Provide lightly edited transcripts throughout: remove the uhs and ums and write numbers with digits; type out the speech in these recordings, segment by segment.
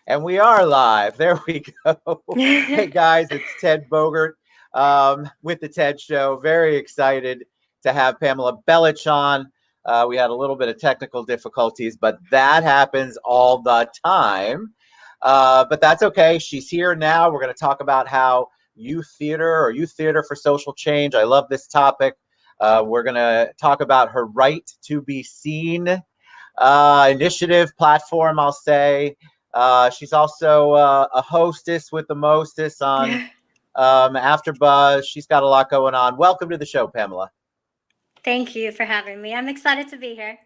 And we are live. There we go. Hey guys, it's Ted Bogert with the Ted Show. Very excited to have Pamela Belitch on. We had a little bit of technical difficulties, but that happens all the time. But that's okay. She's here now. We're going to talk about how youth theater or youth theater for social change. I love this topic. We're going to talk about her right to be seen initiative platform, I'll say. She's also a hostess with the mostess on AfterBuzz. She's got a lot going on. Welcome to the show, Pamela. Thank you for having me. I'm excited to be here.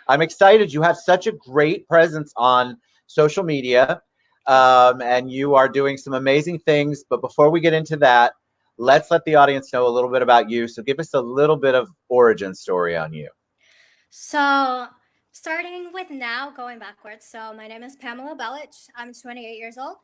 I'm excited. You have such a great presence on social media, and you are doing some amazing things. But before we get into that, let's let the audience know a little bit about you. So give us a little bit of origin story on you. So, starting with now, going backwards. So, my name is Pamela Belitch. I'm 28 years old.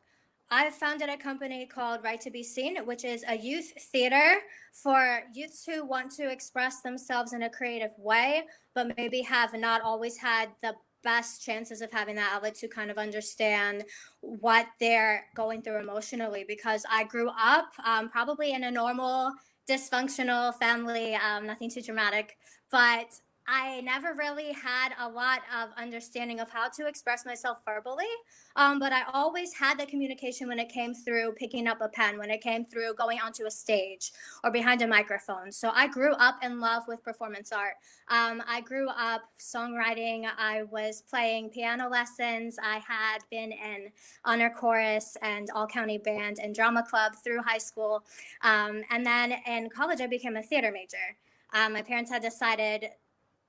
I founded a company called Right to Be Seen, which is a youth theater for youths who want to express themselves in a creative way, but maybe have not always had the best chances of having that outlet to kind of understand what they're going through emotionally. Because I grew up probably in a normal, dysfunctional family, nothing too dramatic, but I never really had a lot of understanding of how to express myself verbally. But I always had the communication when it came through picking up a pen, when it came through going onto a stage or behind a microphone. So I grew up in love with performance art. I grew up songwriting. I was playing piano lessons. I had been in honor chorus and all county band and drama club through high school. And then in college, I became a theater major. My parents had decided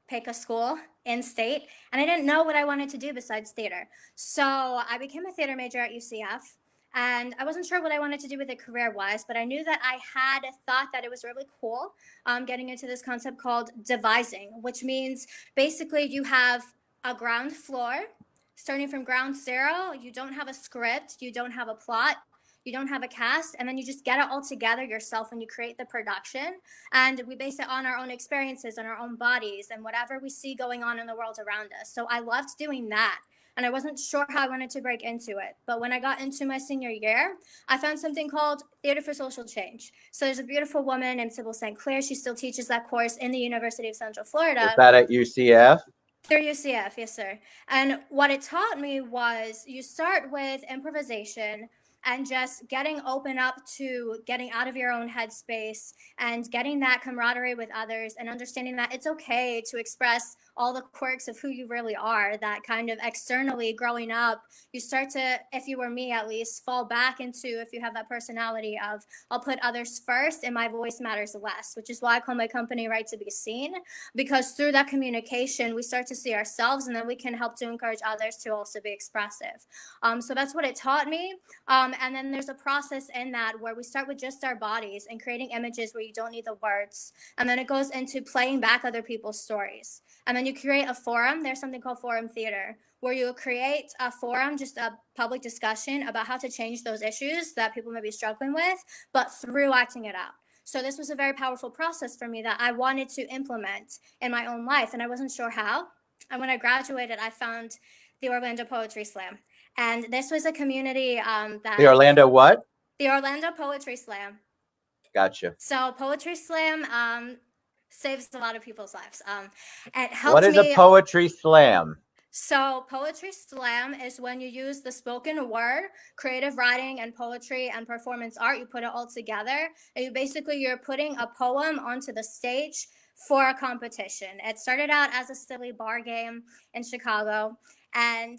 pick a school in state, and I didn't know what I wanted to do besides theater. So I became a theater major at UCF, and I wasn't sure what I wanted to do with it career wise, but I knew that I had thought that it was really cool getting into this concept called devising, which means basically you have a ground floor starting from ground zero. You don't have a script, you don't have a plot, you don't have a cast, and then you just get it all together yourself and you create the production. And we base it on our own experiences and our own bodies and whatever we see going on in the world around us. So I loved doing that. And I wasn't sure how I wanted to break into it. But when I got into my senior year, I found something called Theater for Social Change. So there's a beautiful woman named Sybil St. Clair. She still teaches that course in the University of Central Was Florida. that at UCF? Through UCF, yes, sir. And what it taught me was you start with improvisation and just getting open up to getting out of your own headspace and getting that camaraderie with others and understanding that it's okay to express all the quirks of who you really are. That kind of externally growing up, you start to, if you were me at least, fall back into, if you have that personality of, I'll put others first and my voice matters less, which is why I call my company Right to Be Seen, because through that communication, we start to see ourselves and then we can help to encourage others to also be expressive. So that's what it taught me. And then there's a process in that where we start with just our bodies and creating images where you don't need the words. And then it goes into playing back other people's stories. And then you create a forum. There's something called forum theater, where you create a forum, just a public discussion about how to change those issues that people may be struggling with, but through acting it out. So this was a very powerful process for me that I wanted to implement in my own life, and I wasn't sure how. And when I graduated, I found the Orlando Poetry Slam. And this was a community The that Orlando what? the Orlando Poetry Slam. Gotcha. So Poetry Slam saves a lot of people's lives. It What helped is a me. poetry slam? So Poetry Slam is when you use the spoken word, creative writing, and poetry and performance art. You put it all together, and you're putting a poem onto the stage for a competition. It started out as a silly bar game in Chicago, and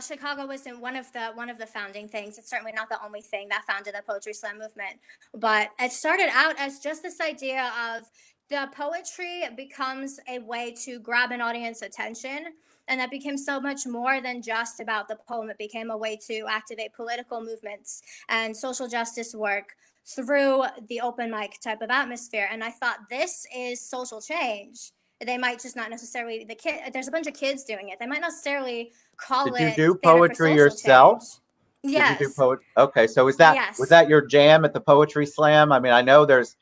Chicago wasn't one of the founding things. It's certainly not the only thing that founded the Poetry Slam movement, but it started out as just this idea of the poetry becomes a way to grab an audience attention, and that became so much more than just about the poem. It became a way to activate political movements and social justice work through the open mic type of atmosphere. And I thought, this is social change. They might just not necessarily, the kid, there's a bunch of kids doing it, they might not necessarily call Did you it do theater for poetry social change. yourself? Did you do Yes. poetry? Okay, so was Yes. that your jam at the poetry slam? I mean, I know there's.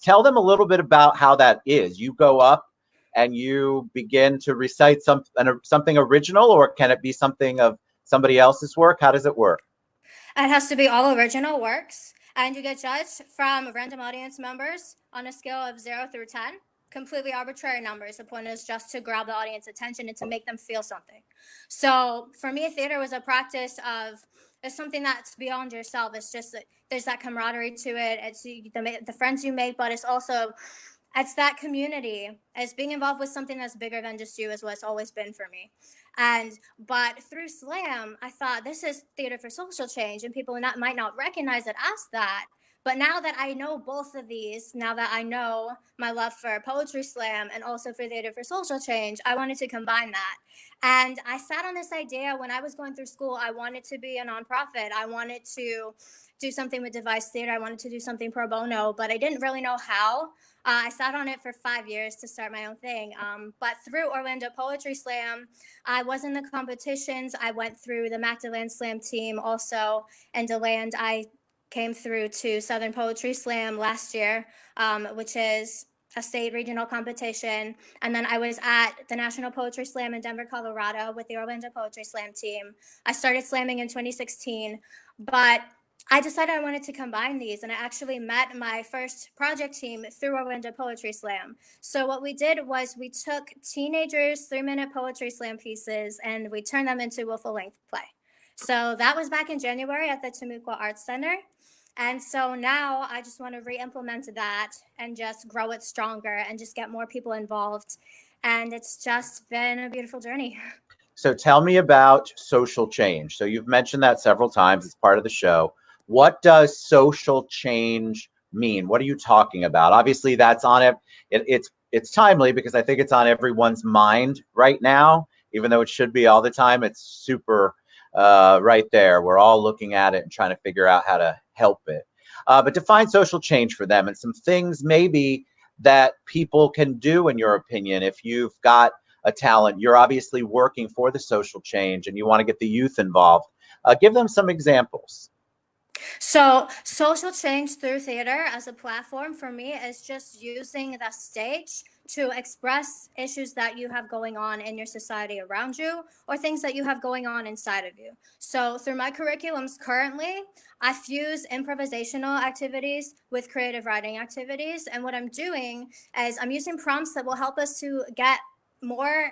Tell them a little bit about how that is. You go up and you begin to recite something original, or can it be something of somebody else's work? How does it work? It has to be all original works, and you get judged from random audience members on a scale of 0 through 10. Completely arbitrary numbers. The point is just to grab the audience attention and to make them feel something. So for me, theater was a practice of it's something that's beyond yourself. It's just there's that camaraderie to it. It's the friends you make, but it's that community. It's being involved with something that's bigger than just you is what it's always been for me. But through slam, I thought this is theater for social change, and people might not recognize it as that. But now that I know both of these, now that I know my love for poetry slam and also for theater for social change, I wanted to combine that. And I sat on this idea when I was going through school. I wanted to be a nonprofit. I wanted to do something with device theater. I wanted to do something pro bono, but I didn't really know how. I sat on it for 5 years to start my own thing. But through Orlando Poetry Slam, I was in the competitions. I went through the Magdalene Slam team also, and DeLand. I came through to Southern Poetry Slam last year, which is a state regional competition. And then I was at the National Poetry Slam in Denver, Colorado with the Orlando Poetry Slam team. I started slamming in 2016, but I decided I wanted to combine these, and I actually met my first project team through Orlando Poetry Slam. So what we did was we took teenagers' 3-minute poetry slam pieces and we turned them into a full-length play. So that was back in January at the Tamukwa Arts Center. And so now I just want to re-implement that and just grow it stronger and just get more people involved. And it's just been a beautiful journey. So tell me about social change. So you've mentioned that several times as part of the show. What does social change mean? What are you talking about? Obviously, that's on it. It's timely because I think it's on everyone's mind right now, even though it should be all the time. It's super right there. We're all looking at it and trying to figure out how to help it. But define social change for them and some things maybe that people can do, in your opinion, if you've got a talent. You're obviously working for the social change and you want to get the youth involved. Give them some examples. So, social change through theater as a platform for me is just using the stage to express issues that you have going on in your society around you or things that you have going on inside of you. So, through my curriculums currently, I fuse improvisational activities with creative writing activities. And what I'm doing is I'm using prompts that will help us to get more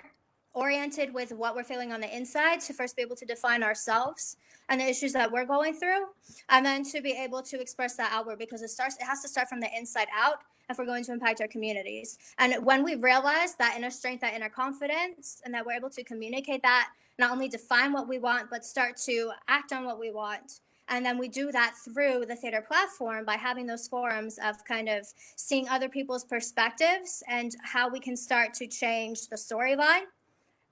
oriented with what we're feeling on the inside to first be able to define ourselves and the issues that we're going through, and then to be able to express that outward, because it has to start from the inside out if we're going to impact our communities. And when we realize that inner strength, that inner confidence, and that we're able to communicate that, not only define what we want, but start to act on what we want. And then we do that through the theater platform by having those forums of kind of seeing other people's perspectives and how we can start to change the storyline.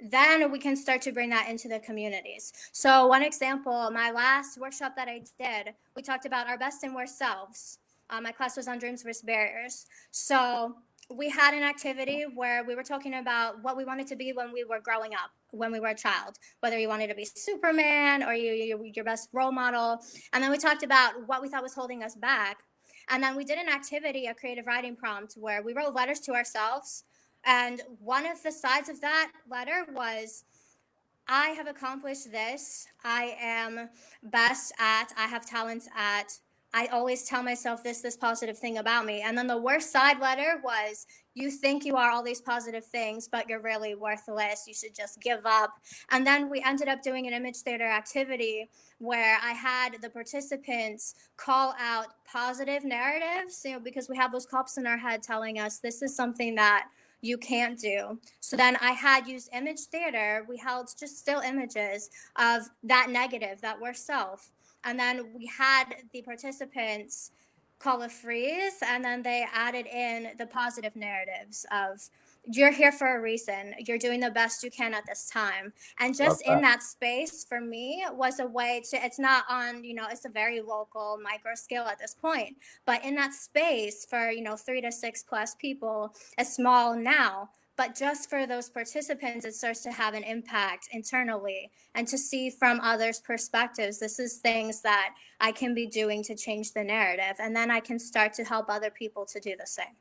Then we can start to bring that into the communities. So one example, my last workshop that I did, we talked about our best and worst selves. My class was on dreams versus barriers. So we had an activity where we were talking about what we wanted to be when we were growing up, when we were a child, whether you wanted to be Superman or your best role model. And then we talked about what we thought was holding us back. And then we did an activity, a creative writing prompt, where we wrote letters to ourselves. And one of the sides of that letter was, I have accomplished this. I am best at, I have talents at, I always tell myself this positive thing about me. And then the worst side letter was, you think you are all these positive things, but you're really worthless. You should just give up. And then we ended up doing an image theater activity where I had the participants call out positive narratives, because we have those cops in our head telling us this is something that you can't do. So then I had used image theater. We held just still images of that negative, that worst self. And then we had the participants call a freeze, and then they added in the positive narratives of, you're here for a reason. You're doing the best you can at this time. And just in that space for me was a way to, it's not on, it's a very local micro scale at this point, but in that space for, 3 to 6 plus people, it's small now, but just for those participants, it starts to have an impact internally and to see from others' perspectives, this is things that I can be doing to change the narrative. And then I can start to help other people to do the same.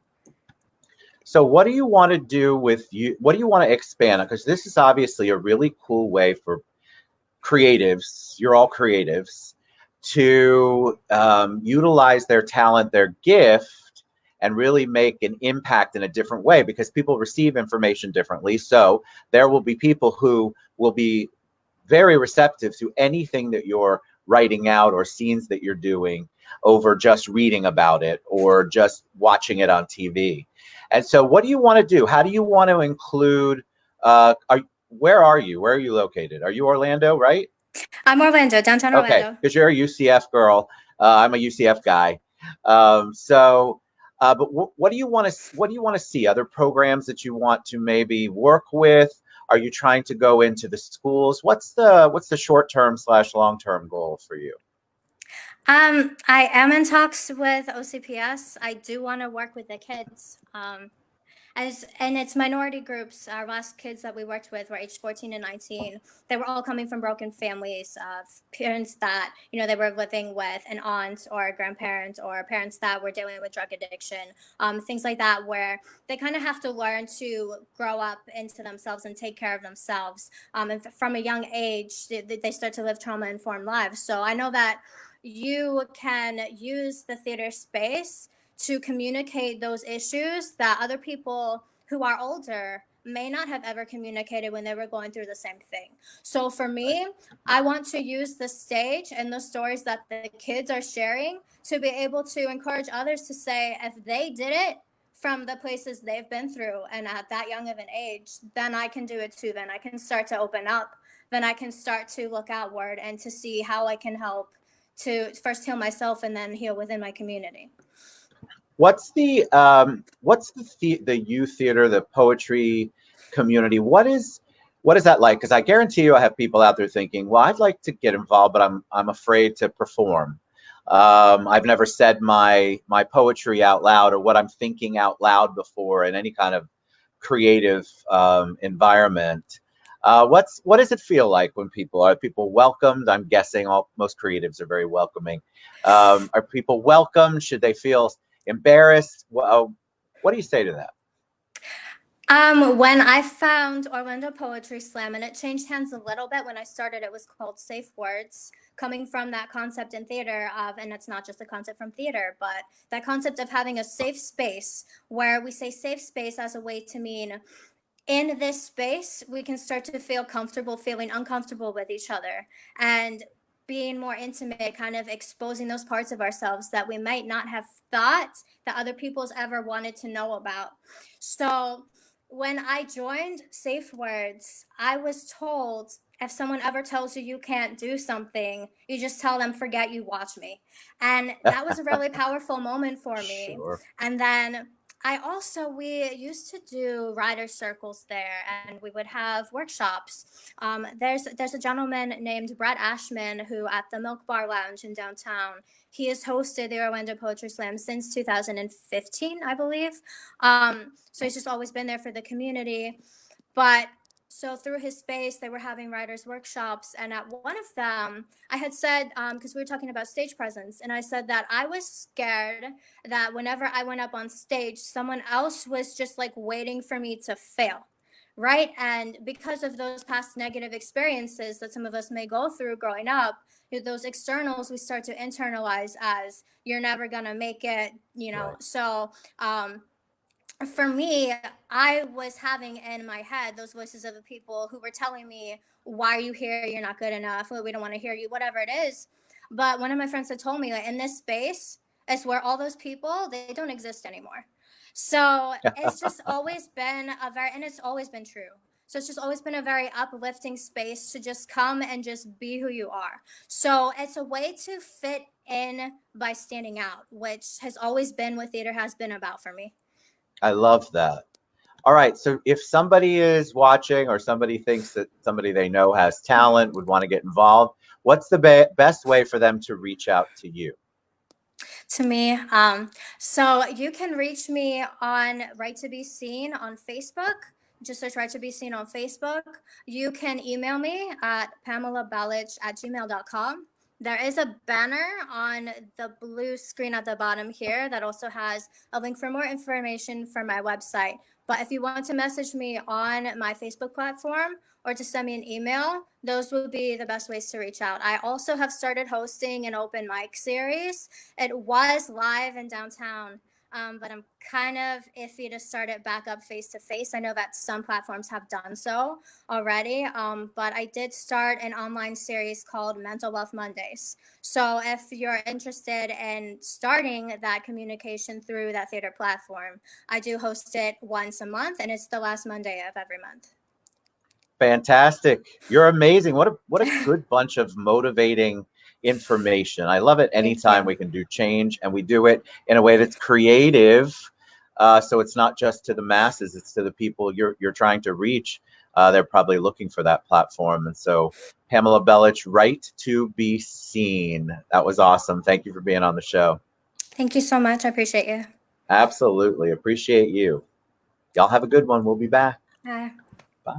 So what do you want to do with you? What do you want to expand on? Because this is obviously a really cool way for creatives, you're all creatives, to utilize their talent, their gift, and really make an impact in a different way, because people receive information differently. So there will be people who will be very receptive to anything that you're writing out or scenes that you're doing over just reading about it or just watching it on TV. And so, what do you want to do? How do you want to include? Where are you? Where are you located? Are you Orlando, right? I'm Orlando, downtown Okay, Orlando. because you're a UCF girl. I'm a UCF guy. But what do you want to see? Other programs that you want to maybe work with? Are you trying to go into the schools? What's the short term / long term goal for you? I am in talks with OCPS. I do want to work with the kids. And it's minority groups. Our last kids that we worked with were aged 14 and 19. They were all coming from broken families of parents that, they were living with an aunt or a grandparent, or parents that were dealing with drug addiction, things like that, where they kind of have to learn to grow up into themselves and take care of themselves. And from a young age, they start to live trauma-informed lives. So I know that you can use the theater space to communicate those issues that other people who are older may not have ever communicated when they were going through the same thing. So for me, I want to use the stage and the stories that the kids are sharing to be able to encourage others to say, if they did it from the places they've been through and at that young of an age, then I can do it too. Then I can start to open up. Then I can start to look outward and to see how I can help to first heal myself and then heal within my community. What's the youth theater, the poetry community? What is that like? Because I guarantee you, I have people out there thinking, "Well, I'd like to get involved, but I'm afraid to perform. I've never said my poetry out loud or what I'm thinking out loud before in any kind of creative environment." What does it feel like when are people welcomed? I'm guessing most creatives are very welcoming. Are people welcome? Should they feel embarrassed? What do you say to that? When I found Orlando Poetry Slam, and it changed hands a little bit when I started, it was called Safe Words, coming from that concept in theater of, and it's not just a concept from theater, but that concept of having a safe space, where we say safe space as a way to mean in this space, we can start to feel comfortable feeling uncomfortable with each other and being more intimate, kind of exposing those parts of ourselves that we might not have thought that other people's ever wanted to know about. So when I joined Safe Words, I was told, if someone ever tells you you can't do something, you just tell them, forget you watch me. And that was a really powerful moment for me. Sure. And then we used to do writer circles there, and we would have workshops. There's a gentleman named Brett Ashman who, at the Milk Bar Lounge in downtown, he has hosted the Orlando Poetry Slam since 2015, I believe. So he's just always been there for the community. But so through his space, they were having writers' workshops, and at one of them, I had said, because we were talking about stage presence, and I said that I was scared that whenever I went up on stage, someone else was just like waiting for me to fail. Right. And because of those past negative experiences that some of us may go through growing up, those externals we start to internalize as, you're never going to make it, Right. So, for me, I was having in my head those voices of the people who were telling me, why are you here? You're not good enough. We don't want to hear you, whatever it is. But one of my friends had told me, like, in this space is where all those people, they don't exist anymore. So it's just always been and it's always been true. So it's just always been a very uplifting space to just come and just be who you are. So it's a way to fit in by standing out, which has always been what theater has been about for me. I love that. All right. So if somebody is watching or somebody thinks that somebody they know has talent, would want to get involved, what's the best way for them to reach out to you? To me. So you can reach me on Right to Be Seen on Facebook. Just search Right to Be Seen on Facebook. You can email me at pamelabelitch@gmail.com. There is a banner on the blue screen at the bottom here that also has a link for more information for my website. But if you want to message me on my Facebook platform or to send me an email, those would be the best ways to reach out. I also have started hosting an open mic series. It was live in downtown, but I'm kind of iffy to start it back up face to face. I know that some platforms have done so already, but I did start an online series called Mental Wealth Mondays. So if you're interested in starting that communication through that theater platform, I do host it once a month, and it's the last Monday of every month. Fantastic. You're amazing. What a good bunch of motivating information. I love it Thank anytime you. we can do change and we do it in a way that's creative. So it's not just to the masses, it's to the people you're trying to reach. They're probably looking for that platform. And so Pamela Belitch, Right to Be Seen. That was awesome. Thank you for being on the show. Thank you so much. I appreciate you. Absolutely. Appreciate you. Y'all have a good one. We'll be back. Bye. Bye.